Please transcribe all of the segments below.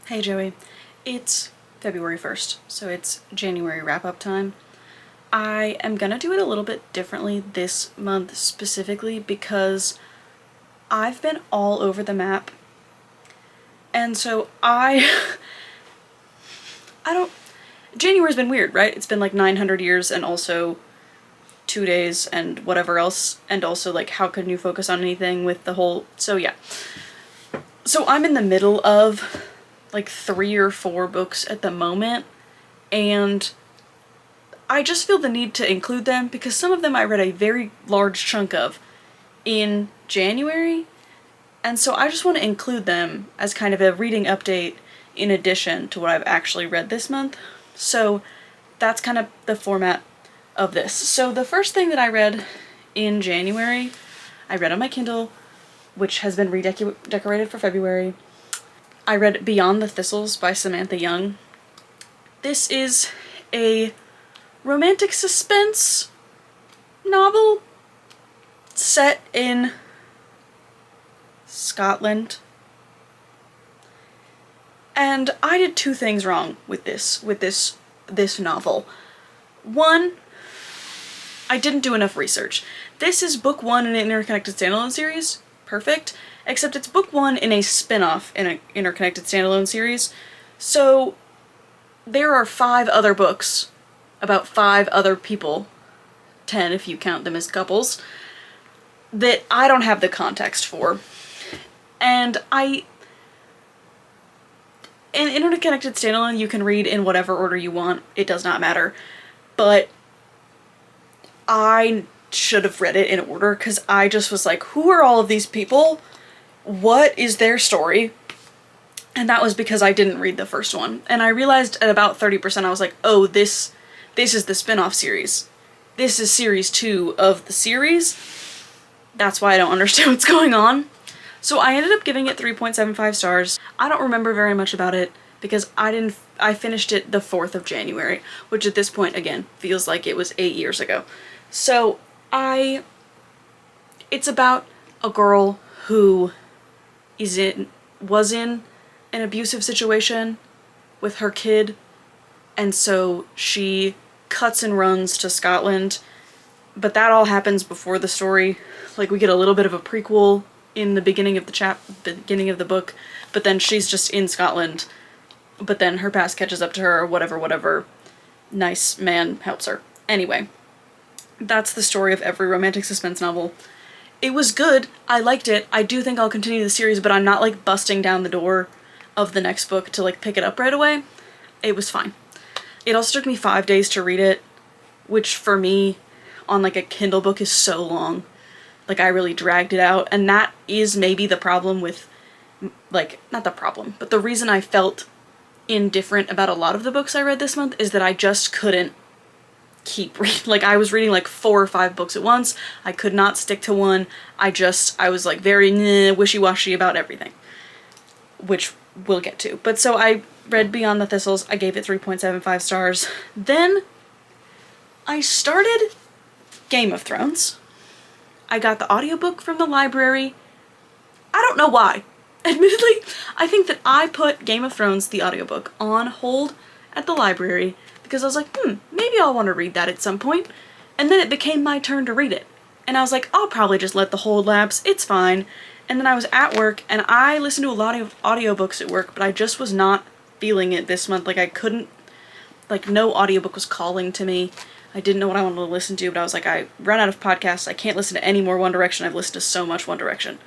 Hey Joey, it's February 1st, so it's January wrap-up time. I am gonna do it a little bit differently this month specifically because I've been all over the map, and so I don't... January's been weird, right? It's been like 900 years and also 2 days and whatever else, and also like how can you focus on anything with the whole... So yeah. So I'm in the middle of like 3 or 4 books at the moment, and I just feel the need to include them because some of them I read a very large chunk of in January, and so I just want to include them as kind of a reading update in addition to what I've actually read this month. So that's kind of the format of this. So the first thing that I read in January, I read on my Kindle, which has been redecorated for February. I read Beyond the Thistles by Samantha Young. This is a romantic suspense novel set in Scotland. And I did 2 things wrong with this novel. One, I didn't do enough research. This is book 1 in an interconnected standalone series. Perfect. Except it's book 1 in a spin-off in an interconnected standalone series. So there are 5 other books about 5 other people, 10 if you count them as couples, that I don't have the context for. And in interconnected standalone you can read in whatever order you want, it does not matter. But I should have read it in order because I just was like, who are all of these people? What is their story? And that was because I didn't read the first one. And I realized at about 30% I was like, oh, this is the spin-off series. This is series 2 of the series. That's why I don't understand what's going on. So I ended up giving it 3.75 stars. I don't remember very much about it because I finished it the 4th of January, which at this point, again, feels like it was 8 years ago. So it's about a girl who was in an abusive situation with her kid, and so she cuts and runs to Scotland, but that all happens before the story. Like, we get a little bit of a prequel in the beginning of the book, but then she's just in Scotland, but then her past catches up to her, or whatever. Nice man helps her. Anyway, that's the story of every romantic suspense novel. It was good. I liked it. I do think I'll continue the series, but I'm not like busting down the door of the next book to like pick it up right away. It was fine. It also took me 5 days to read it, which for me on like a Kindle book is so long. Like, I really dragged it out, and that is maybe the problem with, like, not the problem, but the reason I felt indifferent about a lot of the books I read this month is that I just couldn't keep reading. Like, I was reading like 4 or 5 books at once. I could not stick to one. I was like very wishy-washy about everything, which we'll get to. But so I read Beyond the Thistles. I gave it 3.75 stars. Then I started Game of Thrones. I got the audiobook from the library. I don't know why. Admittedly, I think that I put Game of Thrones, the audiobook, on hold at the library because I was like, maybe I'll want to read that at some point. And then it became my turn to read it. And I was like, I'll probably just let the hold lapse, it's fine. And then I was at work, and I listened to a lot of audiobooks at work, but I just was not feeling it this month. Like, I couldn't, like, no audiobook was calling to me. I didn't know what I wanted to listen to, but I was like, I run out of podcasts, I can't listen to any more One Direction, I've listened to so much One Direction.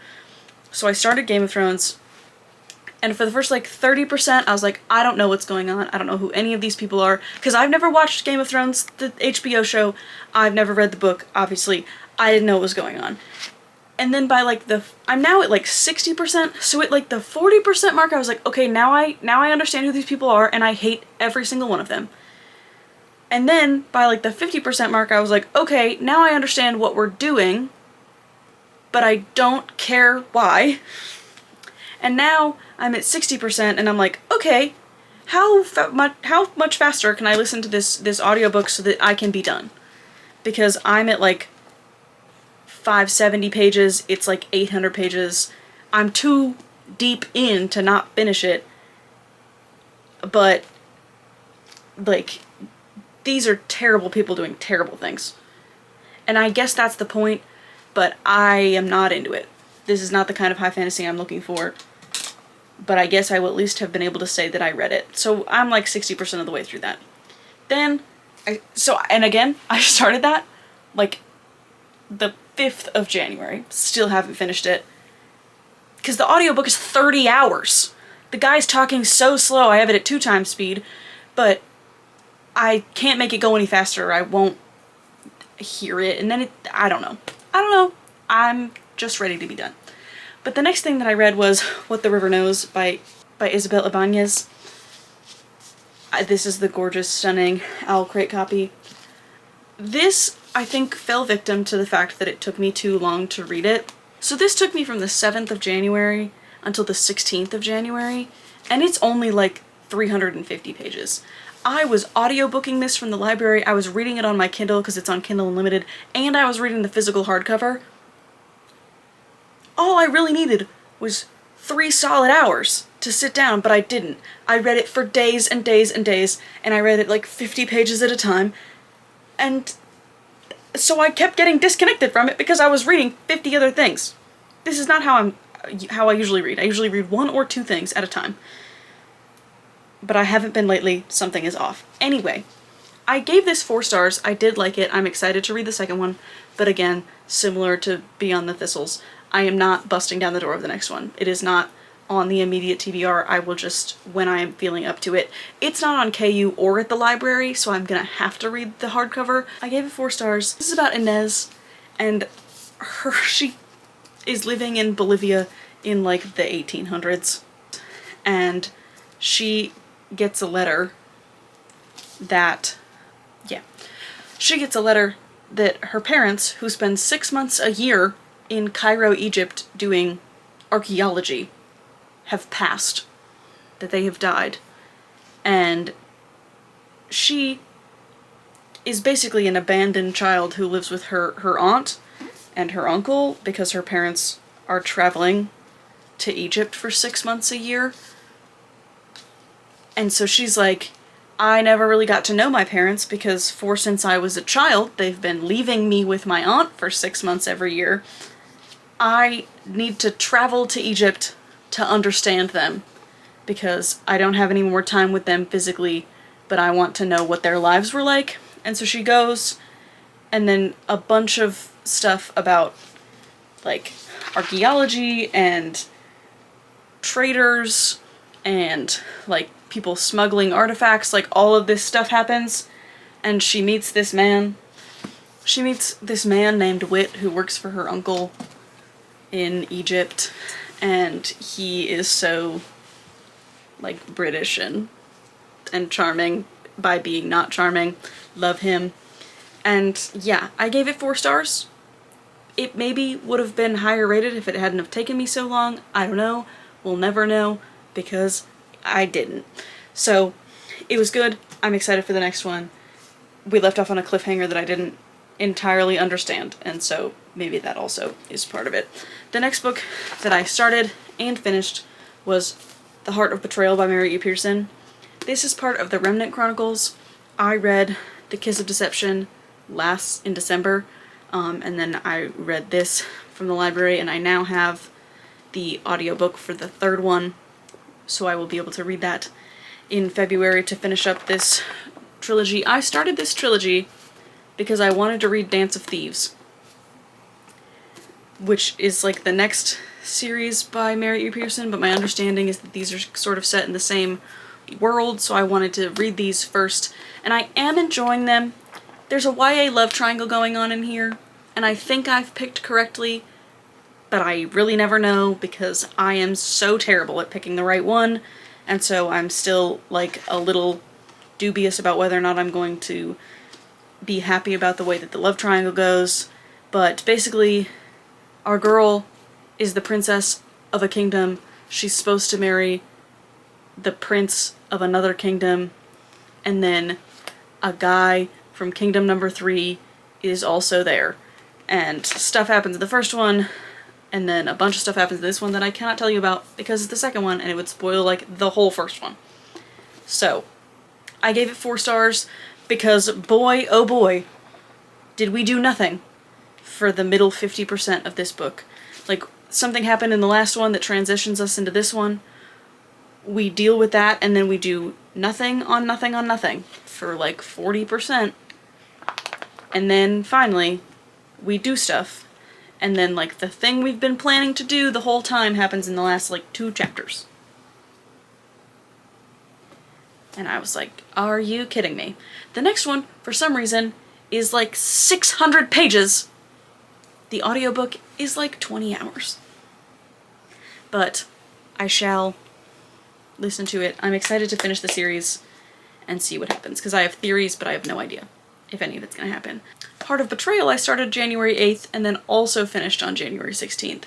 So I started Game of Thrones, and for the first like 30%, I was like, I don't know what's going on, I don't know who any of these people are, because I've never watched Game of Thrones, the HBO show, I've never read the book, obviously, I didn't know what was going on. And then by like I'm now at like 60%, so at like the 40% mark, I was like, okay, now I understand who these people are, and I hate every single one of them. And then, by like the 50% mark, I was like, okay, now I understand what we're doing, but I don't care why. And now I'm at 60%, and I'm like, okay, how much faster can I listen to this audiobook so that I can be done? Because I'm at like 570 pages, it's like 800 pages. I'm too deep in to not finish it, but, like, these are terrible people doing terrible things. And I guess that's the point, but I am not into it. This is not the kind of high fantasy I'm looking for, but I guess I will at least have been able to say that I read it. So I'm like 60% of the way through that. Then, and again, I started that, like, the 5th of January. Still haven't finished it. Because the audiobook is 30 hours. The guy's talking so slow, I have it at 2 times speed, but I can't make it go any faster or I won't hear it, and then I don't know. I'm just ready to be done. But the next thing that I read was What the River Knows by Isabel Ibanez. This is the gorgeous, stunning Owl Crate copy. This, I think, fell victim to the fact that it took me too long to read it. So this took me from the 7th of January until the 16th of January, and it's only like 350 pages. I was audiobooking this from the library, I was reading it on my Kindle because it's on Kindle Unlimited, and I was reading the physical hardcover. All I really needed was 3 solid hours to sit down, but I didn't. I read it for days and days and days, and I read it like 50 pages at a time, and so I kept getting disconnected from it because I was reading 50 other things. This is not how I usually read. I usually read 1 or 2 things at a time. But I haven't been lately. Something is off. Anyway, I gave this 4 stars. I did like it. I'm excited to read the second one. But again, similar to Beyond the Thistles, I am not busting down the door of the next one. It is not on the immediate TBR. I will just, when I am feeling up to it. It's not on KU or at the library, so I'm gonna have to read the hardcover. I gave it 4 stars. This is about Inez, and she is living in Bolivia in like the 1800s, and she gets a letter that, she gets a letter that her parents, who spend 6 months a year in Cairo, Egypt doing archaeology, have passed, that they have died, and she is basically an abandoned child who lives with her aunt and her uncle because her parents are traveling to Egypt for 6 months a year. And so she's like, I never really got to know my parents because since I was a child, they've been leaving me with my aunt for 6 months every year. I need to travel to Egypt to understand them because I don't have any more time with them physically, but I want to know what their lives were like. And so she goes, and then a bunch of stuff about, like, archaeology and traders and, like, people smuggling artifacts, like, all of this stuff happens, and she meets this man. She meets this man named Wit who works for her uncle in Egypt, and he is so, like, British and charming by being not charming. Love him. And yeah, I gave it 4 stars. It maybe would have been higher rated if it hadn't have taken me so long. I don't know. We'll never know because I didn't. So it was good. I'm excited for the next one. We left off on a cliffhanger that I didn't entirely understand, and so maybe that also is part of it. The next book that I started and finished was The Heart of Betrayal by Mary E. Pearson. This is part of the Remnant Chronicles. I read The Kiss of Deception in December, and then I read this from the library, and I now have the audiobook for the 3rd one, so I will be able to read that in February to finish up this trilogy. I started this trilogy because I wanted to read Dance of Thieves, which is like the next series by Mary E. Pearson, but my understanding is that these are sort of set in the same world, so I wanted to read these first, and I am enjoying them. There's a YA love triangle going on in here, and I think I've picked correctly, but I really never know because I am so terrible at picking the right one, and so I'm still like a little dubious about whether or not I'm going to be happy about the way that the love triangle goes. But basically, our girl is the princess of a kingdom. She's supposed to marry the prince of another kingdom, and then a guy from kingdom number 3 is also there. And stuff happens in the first one, and then a bunch of stuff happens in this one that I cannot tell you about because it's the second one and it would spoil like the whole first one. So, I gave it 4 stars because boy, oh boy, did we do nothing for the middle 50% of this book. Like, something happened in the last one that transitions us into this one. We deal with that, and then we do nothing on nothing on nothing for like 40%. And then finally, we do stuff. And then like the thing we've been planning to do the whole time happens in the last like 2 chapters. And I was like, are you kidding me? The next one, for some reason, is like 600 pages. The audiobook is like 20 hours. But I shall listen to it. I'm excited to finish the series and see what happens, because I have theories, but I have no idea if any of it's gonna happen. Heart of Betrayal I started January 8th and then also finished on January 16th.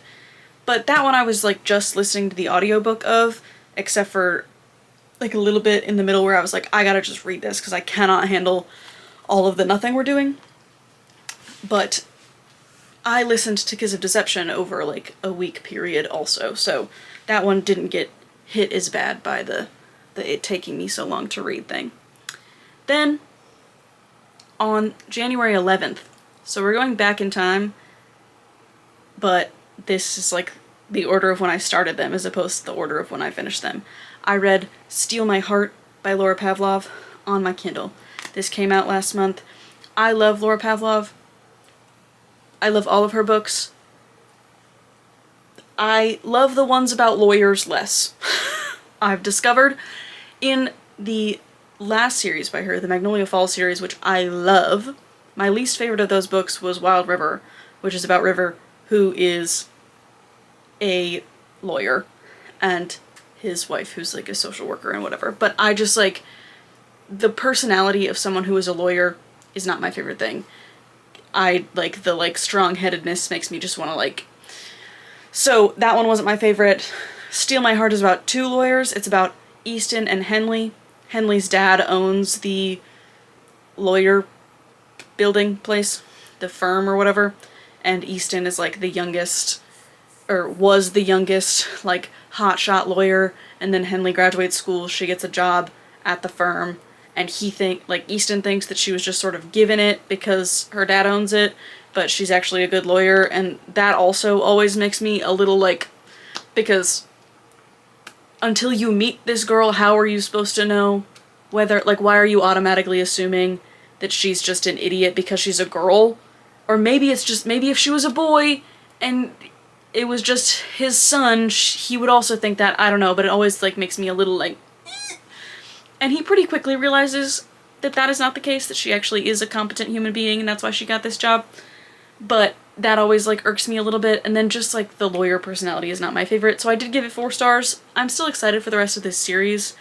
But that one I was like just listening to the audiobook of, except for like a little bit in the middle where I was like, I gotta just read this because I cannot handle all of the nothing we're doing. But I listened to Kiss of Deception over like a week period also, so that one didn't get hit as bad by the it taking me so long to read thing. Then, on January 11th, so we're going back in time, but this is like the order of when I started them as opposed to the order of when I finished them. I read Steal My Heart by Laura Pavlov on my Kindle. This came out last month. I love Laura Pavlov. I love all of her books. I love the ones about lawyers less. I've discovered in the last series by her, the Magnolia Falls series, which I love, my least favorite of those books was Wild River, which is about River, who is a lawyer, and his wife, who's like a social worker and whatever. But I just like, the personality of someone who is a lawyer is not my favorite thing. I like the like strong-headedness makes me just want to like... So that one wasn't my favorite. Steal My Heart is about 2 lawyers. It's about Easton and Henley. Henley's dad owns the lawyer building place, the firm or whatever, and Easton is like the youngest, or was the youngest, like hotshot lawyer, and then Henley graduates school, she gets a job at the firm, and Easton thinks that she was just sort of given it because her dad owns it, but she's actually a good lawyer, and that also always makes me a little like, because until you meet this girl, how are you supposed to know whether, like, why are you automatically assuming that she's just an idiot because she's a girl? Or maybe it's just, maybe if she was a boy and it was just his son, he would also think that, I don't know, but it always, like, makes me a little, like, eh. And he pretty quickly realizes that that is not the case, that she actually is a competent human being and that's why she got this job. But that always, like, irks me a little bit, and then just, like, the lawyer personality is not my favorite, so I did give it 4 stars. I'm still excited for the rest of this series.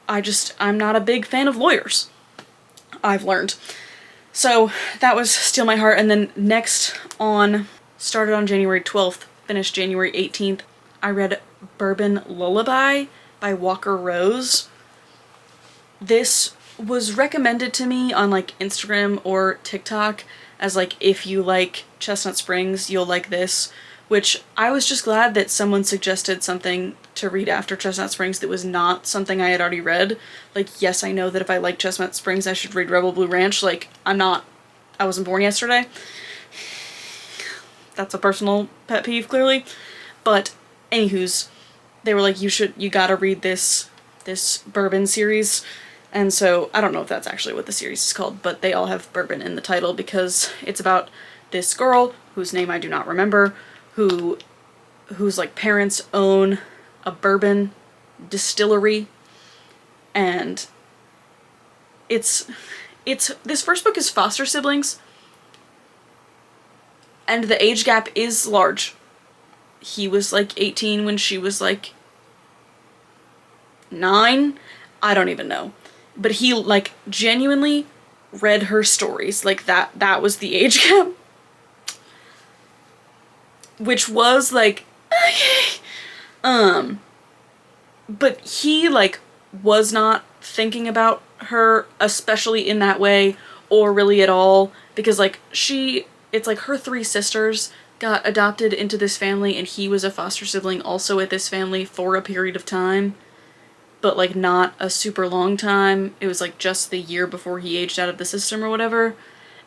I'm not a big fan of lawyers, I've learned. So that was Steal My Heart, and then next started on January 12th, finished January 18th, I read Bourbon Lullaby by Walker Rose. This was recommended to me on, like, Instagram or TikTok as, like, if you like Chestnut Springs, you'll like this, which I was just glad that someone suggested something to read after Chestnut Springs that was not something I had already read. Like, yes, I know that if I like Chestnut Springs, I should read Rebel Blue Ranch. Like, I wasn't born yesterday. That's a personal pet peeve, clearly. But, anywho's, they were like, you gotta read this bourbon series. And so, I don't know if that's actually what the series is called, but they all have bourbon in the title because it's about this girl, whose name I do not remember, whose like parents own a bourbon distillery, and this first book is foster siblings, and the age gap is large. He was like 18 when she was like 9, I don't even know. But he, like, genuinely read her stories. Like, that was the age gap. Which was, like, okay. But he, like, was not thinking about her, especially in that way, or really at all. Because, like, it's like her 3 sisters got adopted into this family, and he was a foster sibling also at this family for a period of time. but like not a super long time. It was like just the year before he aged out of the system or whatever.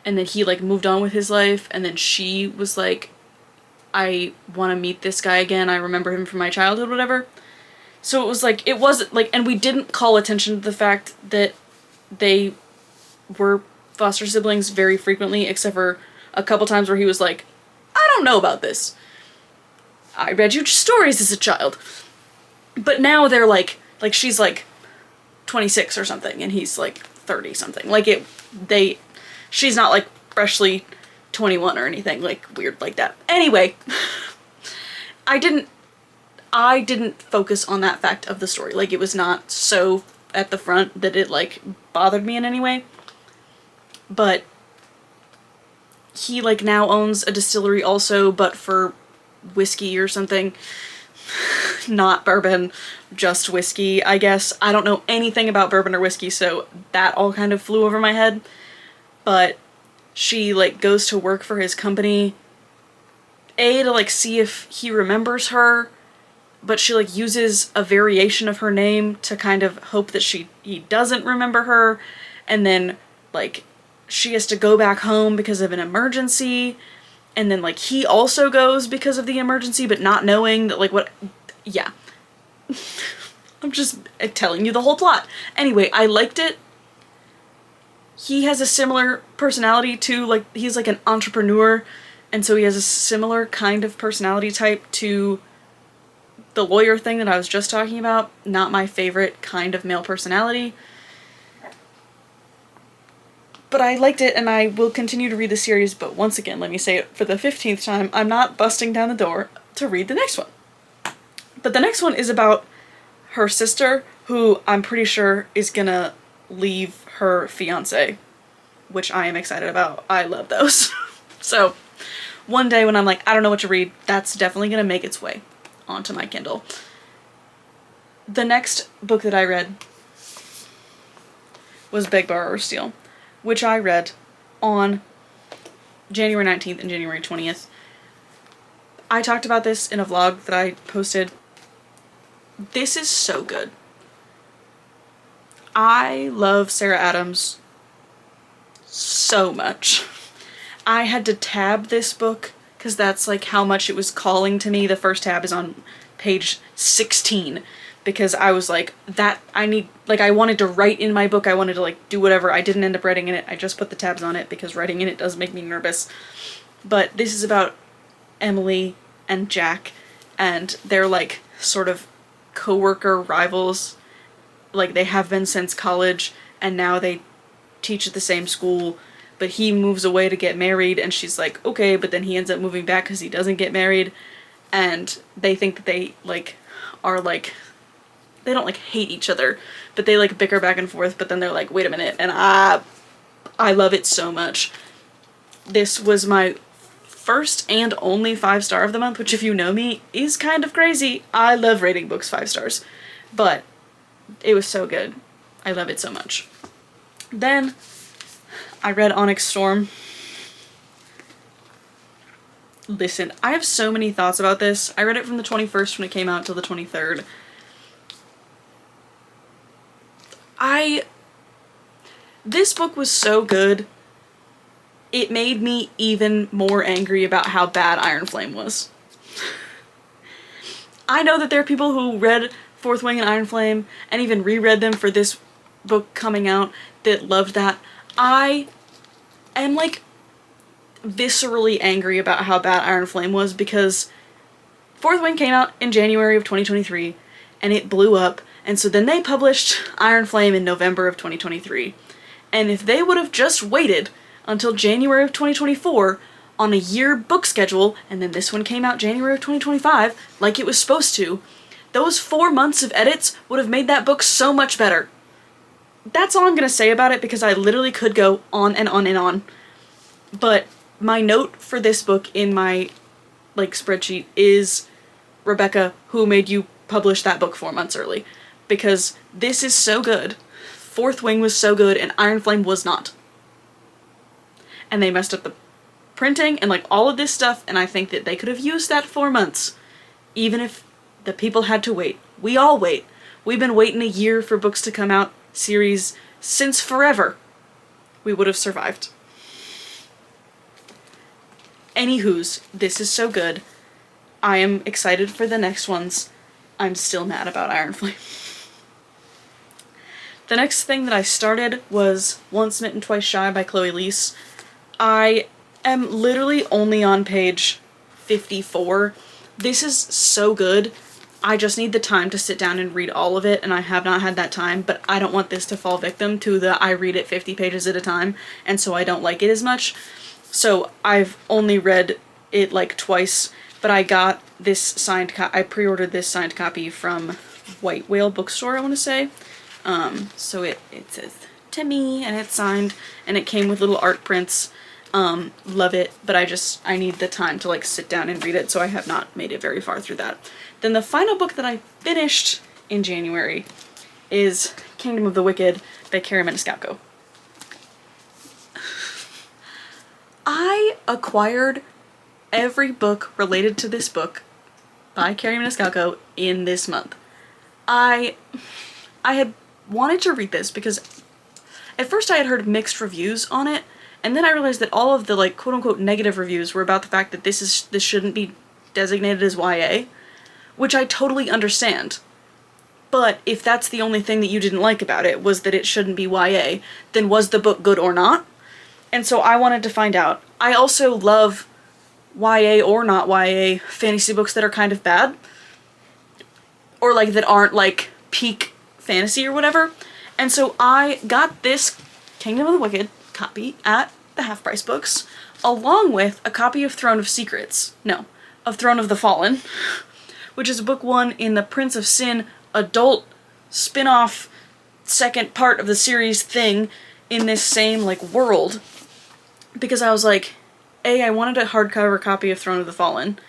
And then he like moved on with his life, and then she was like, I want to meet this guy again. I remember him from my childhood, whatever. So it was like, it wasn't like, and we didn't call attention to the fact that they were foster siblings very frequently, except for a couple times where he was like, I don't know about this. I read you stories as a child. But now they're like she's like 26 or something, and he's like 30 something. Like she's not like freshly 21 or anything like weird like that. Anyway, I didn't focus on that fact of the story. Like, it was not so at the front that it like bothered me in any way. But he like now owns a distillery also, but for whiskey or something. Not bourbon, just whiskey, I guess. I don't know anything about bourbon or whiskey, so that all kind of flew over my head. But she like goes to work for his company, to like see if he remembers her, but she like uses a variation of her name to kind of hope that he doesn't remember her, and then like she has to go back home because of an emergency, and then like he also goes because of the emergency, but not knowing that like what, yeah. I'm just telling you the whole plot. Anyway, I liked it. He has a similar personality to, like, he's like an entrepreneur, and so he has a similar kind of personality type to the lawyer thing that I was just talking about. Not my favorite kind of male personality. But I liked it, and I will continue to read the series, but once again, let me say it for the 15th time, I'm not busting down the door to read the next one. But the next one is about her sister, who I'm pretty sure is gonna leave her fiance, which I am excited about. I love those. So, one day when I'm like, I don't know what to read, that's definitely gonna make its way onto my Kindle. The next book that I read was Beg, Borrow, or Steal, which I read on January 19th and January 20th. I talked about this in a vlog that I posted. This is so good. I love Sarah Adams so much. I had to tab this book because that's like how much it was calling to me. The first tab is on page 16 because I was like, I wanted to write in my book. I wanted to like do whatever. I didn't end up writing in it. I just put the tabs on it because writing in it does make me nervous. But this is about Emily and Jack, and they're like sort of co-worker rivals. Like, they have been since college, and now they teach at the same school, but he moves away to get married, and she's like, okay, but then he ends up moving back because he doesn't get married, and they think that they, like, are, like, they don't, like, hate each other, but they, like, bicker back and forth, but then they're like, wait a minute, and I love it so much. This was my first and only 5-star of the month, which, if you know me, is kind of crazy. I love rating books 5 stars, but it was so good. I love it so much. Then I read Onyx Storm. Listen, I have so many thoughts about this. I read it from the 21st when it came out till the 23rd. This book was so good, it made me even more angry about how bad Iron Flame was. I know that there are people who read Fourth Wing and Iron Flame and even reread them for this book coming out that loved that. I am like viscerally angry about how bad Iron Flame was because Fourth Wing came out in January of 2023 and it blew up, and so then they published Iron Flame in November of 2023. And if they would have just waited until January of 2024 on a year book schedule, and then this one came out January of 2025 like it was supposed to, those 4 months of edits would have made that book so much better. That's all I'm gonna say about it because I literally could go on and on and on. But my note for this book in my like spreadsheet is, Rebecca, who made you publish that book 4 months early? Because this is so good. Fourth Wing was so good and Iron Flame was not. And they messed up the printing and like all of this stuff, and I think that they could have used that 4 months. Even if the people had to wait. We all wait. we've been waiting a year for books to come out series since forever, we would have survived. Anywho's, this is so good. I am excited for the next ones. I'm still mad about Iron Flame. The next thing that I started was Once Smitten, Twice Shy by Chloe Leese. I am literally only on page 54. This is so good. I just need the time to sit down and read all of it, and I have not had that time, but I don't want this to fall victim to the I read it 50 pages at a time, and so I don't like it as much. So I've only read it like twice, but I got this signed I pre-ordered this signed copy from White Whale Bookstore, I want to say. So it says to me, and it's signed, and it came with little art prints. Love it, but I need the time to like sit down and read it, so I have not made it very far through that. Then the final book that I finished in January is Kingdom of the Wicked by Carrie Maniscalco. I acquired every book related to this book by Carrie Maniscalco in this month. I had wanted to read this because at first I had heard mixed reviews on it, and then I realized that all of the like quote-unquote negative reviews were about the fact that this shouldn't be designated as YA, which I totally understand. But if that's the only thing that you didn't like about it was that it shouldn't be YA, then was the book good or not? And so I wanted to find out. I also love YA or not YA fantasy books that are kind of bad, or like that aren't like peak fantasy or whatever. And so I got this Kingdom of the Wicked copy at the Half Price Books, along with a copy of Throne of the Fallen, which is book 1 in the Prince of Sin adult spin-off second part of the series thing in this same like world. Because I was like, I wanted a hardcover copy of Throne of the Fallen,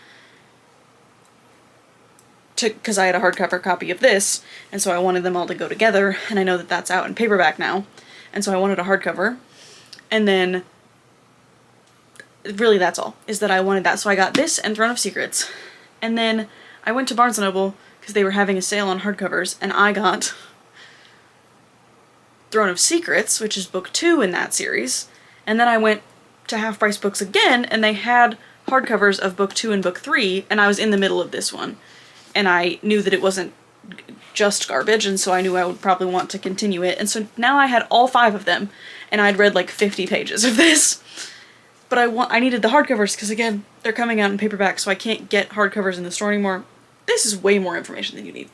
because I had a hardcover copy of this, and so I wanted them all to go together, and I know that that's out in paperback now, and so I wanted a hardcover. And then, really that's all, is that I wanted that, so I got this and Throne of Secrets. And then I went to Barnes & Noble, because they were having a sale on hardcovers, and I got Throne of Secrets, which is book 2 in that series, and then I went to Half Price Books again, and they had hardcovers of book 2 and book 3, and I was in the middle of this one. And I knew that it wasn't just garbage, and so I knew I would probably want to continue it, and so now I had all 5 of them, and I'd read like 50 pages of this. But I needed the hardcovers, because again, they're coming out in paperback, so I can't get hardcovers in the store anymore. This is way more information than you need.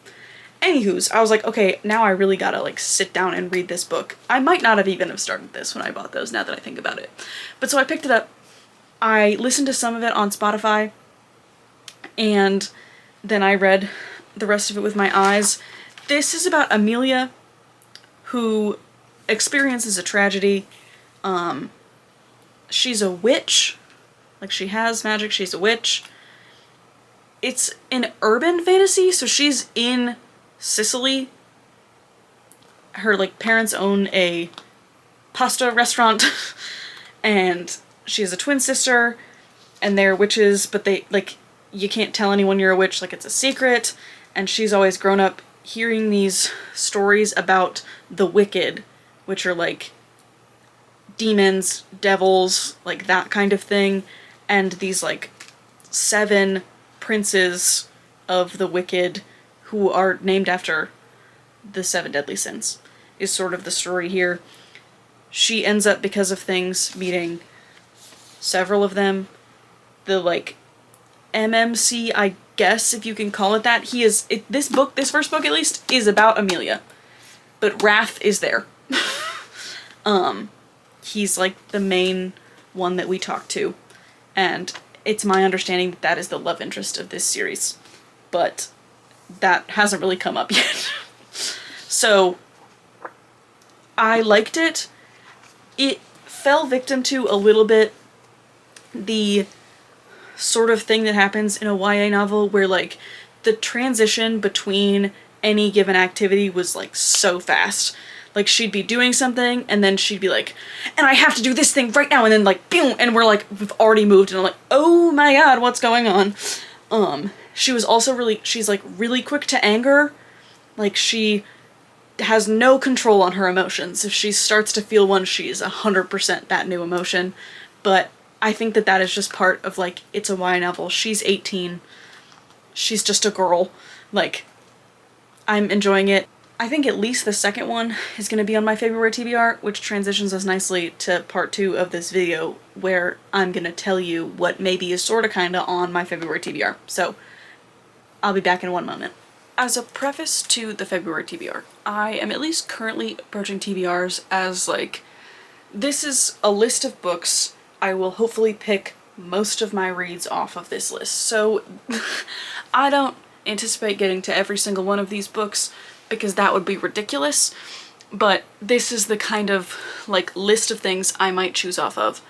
Anywho's, I was like, okay, now I really gotta like sit down and read this book. I might not have even have started this when I bought those, now that I think about it. But so I picked it up, I listened to some of it on Spotify, and then I read the rest of it with my eyes. This is about Amelia, who experiences a tragedy. She's a witch, like she has magic, she's a witch. It's an urban fantasy, so she's in Sicily. Her like parents own a pasta restaurant, and she has a twin sister, and they're witches, but they like, you can't tell anyone you're a witch, like it's a secret. And she's always grown up hearing these stories about the wicked, which are like demons, devils, like that kind of thing, and these like 7 princes of the wicked who are named after the 7 deadly sins is sort of the story here. She ends up, because of things, meeting several of them. The like MMC, I guess, if you can call it that. This first book at least, is about Amelia, but Wrath is there. He's like the main one that we talk to, and it's my understanding that that is the love interest of this series, but that hasn't really come up yet. So I liked it. It fell victim to a little bit the sort of thing that happens in a YA novel where like the transition between any given activity was like so fast. Like she'd be doing something and then she'd be like, and I have to do this thing right now, and then like boom, and we're like, we've already moved, and I'm like, oh my god, what's going on? She's like really quick to anger, Like, she has no control on her emotions. If she starts to feel one, she's 100% that new emotion. But I think that that is just part of, like, it's a YA novel. She's 18. She's just a girl. Like, I'm enjoying it. I think at least the second one is going to be on my February TBR, which transitions us nicely to part 2 of this video, where I'm going to tell you what maybe is sorta kinda on my February TBR. So, I'll be back in one moment. As a preface to the February TBR, I am at least currently approaching TBRs as, like, this is a list of books. I will hopefully pick most of my reads off of this list. So, I don't anticipate getting to every single one of these books, because that would be ridiculous, but this is the kind of, like, list of things I might choose off of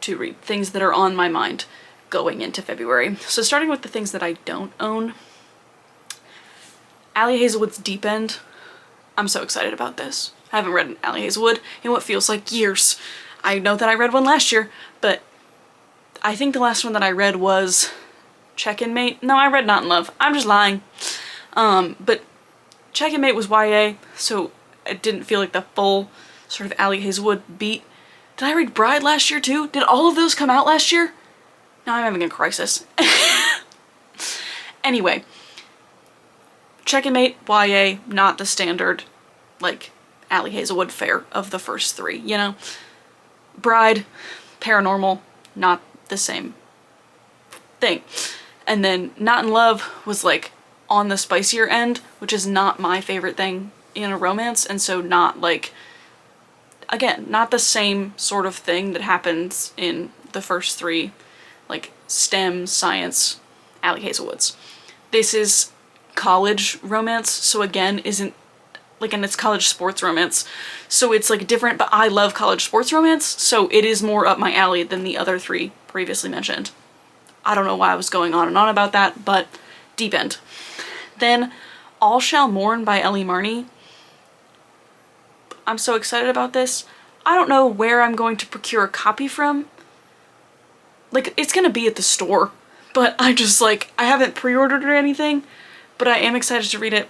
to read, things that are on my mind going into February. So starting with the things that I don't own, Ali Hazelwood's Deep End. I'm so excited about this. I haven't read Ali Hazelwood in what feels like years. I know that I read one last year, but I think the last one that I read was Check-in Mate. No, I read Not in Love. I'm just lying. But Check-in Mate was YA, so it didn't feel like the full sort of Ali Hazelwood beat. Did I read Bride last year too? Did all of those come out last year? Now I'm having a crisis. Anyway, Check-in Mate, YA, not the standard, like, Ali Hazelwood fare of the first 3, you know? Bride, paranormal, not the same thing. And then Not in Love was, like, on the spicier end, which is not my favorite thing in a romance, and so not, like, again, not the same sort of thing that happens in the first 3, like, STEM, science, Ali Hazelwoods. This is college romance, so again, isn't, like, and it's college sports romance, so it's, like, different, but I love college sports romance, so it is more up my alley than the other 3 previously mentioned. I don't know why I was going on and on about that, but Deep End. Then All Shall Mourn by Ellie Marney. I'm so excited about this. I don't know where I'm going to procure a copy from. Like, it's gonna be at the store, but I just, like, I haven't pre-ordered or anything, but I am excited to read it.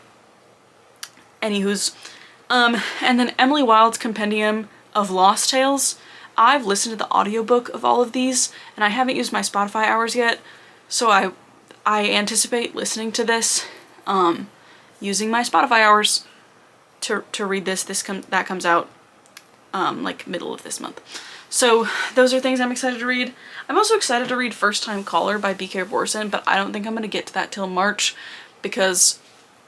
Anywho's. And then Emily Wilde's Compendium of Lost Tales. I've listened to the audiobook of all of these, and I haven't used my Spotify hours yet, so I anticipate listening to this, using my Spotify hours to read this. That comes out, like, middle of this month. So those are things I'm excited to read. I'm also excited to read First Time Caller by B.K. Borson, but I don't think I'm gonna get to that till March, because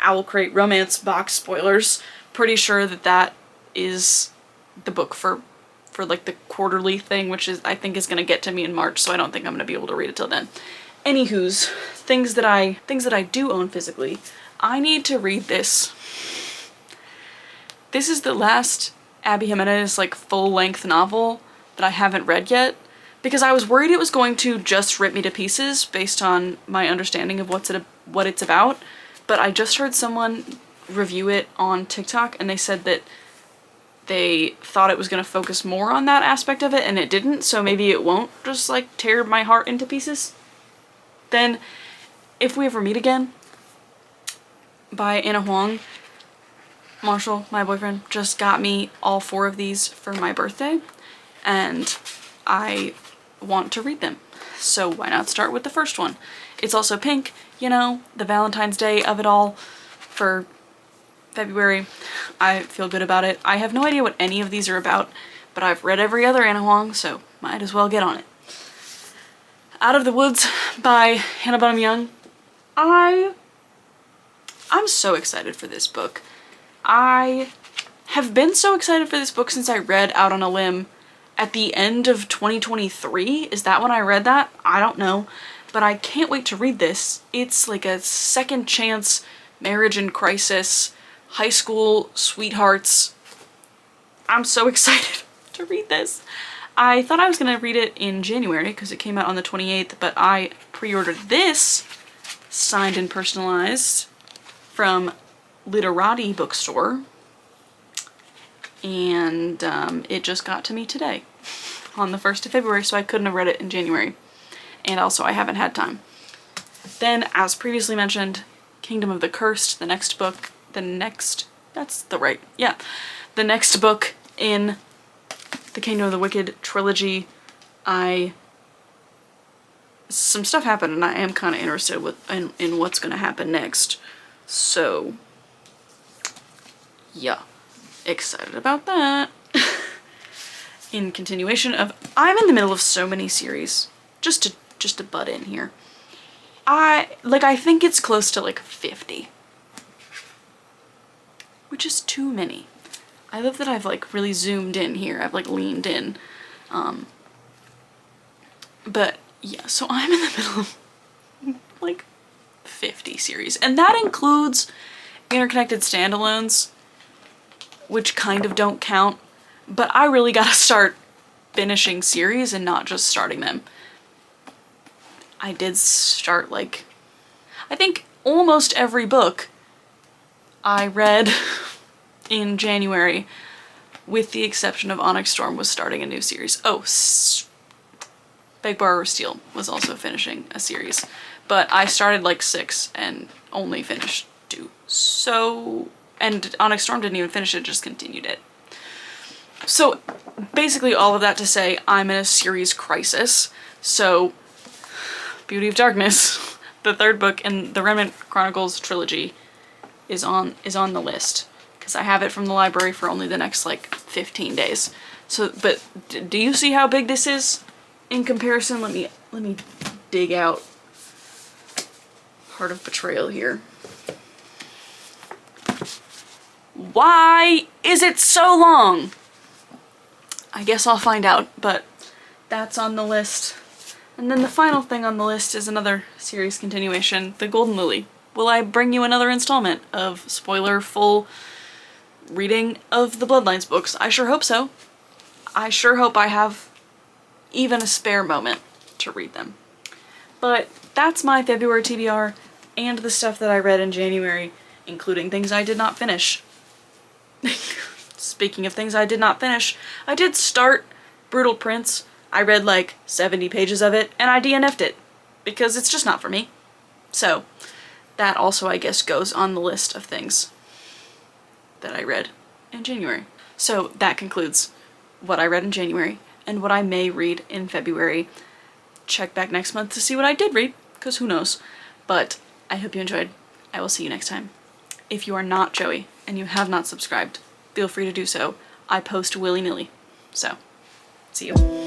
Owl Crate Romance box spoilers. Pretty sure that that is the book for like the quarterly thing, which is, I think, is gonna get to me in March, so I don't think I'm gonna be able to read it till then. Anywho's, things that I do own physically. I need to read this. This is the last Abby Jimenez, like, full-length novel that I haven't read yet, because I was worried it was going to just rip me to pieces based on my understanding of what it's about, but I just heard someone review it on TikTok, and they said that they thought it was going to focus more on that aspect of it, and it didn't, so maybe it won't just, like, tear my heart into pieces. Then, If We Ever Meet Again by Anna Huang. Marshall, my boyfriend, just got me all 4 of these for my birthday, and I want to read them. So why not start with the first one? It's also pink, you know, the Valentine's Day of it all for February. I feel good about it. I have no idea what any of these are about, but I've read every other Anna Huang, so might as well get on it. Out of the Woods by Hannah Bonham Young. I'm so excited for this book. I have been so excited for this book since I read Out on a Limb at the end of 2023. Is that when I read that? I don't know, but I can't wait to read this. It's like a second chance marriage in crisis, high school sweethearts. I'm so excited to read this. I thought I was gonna read it in January because it came out on the 28th, but I pre-ordered this, signed and personalized, from Literati bookstore, and it just got to me today on the 1st of February, so I couldn't have read it in January, and also I haven't had time. Then, as previously mentioned, Kingdom of the Cursed, the next book, the next, that's the right, yeah, the next book in the Kingdom of the Wicked trilogy. Some stuff happened and I am kind of interested in what's going to happen next. So, yeah, excited about that. In continuation of, I'm in the middle of so many series, just to butt in here. I think it's close to like 50, which is too many. I love that I've like really zoomed in here. I've like leaned in. But yeah, so I'm in the middle of like 50 series, and that includes interconnected standalones, which kind of don't count, but I really gotta start finishing series and not just starting them. I did start like, I think almost every book I read in January, with the exception of Onyx Storm was starting a new series. Oh, February Steel was also finishing a series, but I started like 6 and only finished 2. So, and Onyx Storm didn't even finish it, just continued it. So basically all of that to say I'm in a series crisis. So Beauty of Darkness, the 3rd book in the Remnant Chronicles trilogy, is on the list because I have it from the library for only the next like 15 days. So, but do you see how big this is in comparison? Let me dig out Heart of Betrayal here. Why is it so long? I guess I'll find out, but that's on the list. And then the final thing on the list is another series continuation, The Golden Lily. Will I bring you another installment of spoiler-full reading of the Bloodlines books? I sure hope so. I sure hope I have even a spare moment to read them. But that's my February TBR and the stuff that I read in January, including things I did not finish. Speaking of things I did not finish, I did start Brutal Prince. I read like 70 pages of it and I DNF'd it because it's just not for me. So that also, I guess, goes on the list of things that I read in January. So that concludes what I read in January and what I may read in February. Check back next month to see what I did read, because who knows. But I hope you enjoyed. I will see you next time. If you are not Joey and you have not subscribed, feel free to do so. I post willy-nilly. So, see you.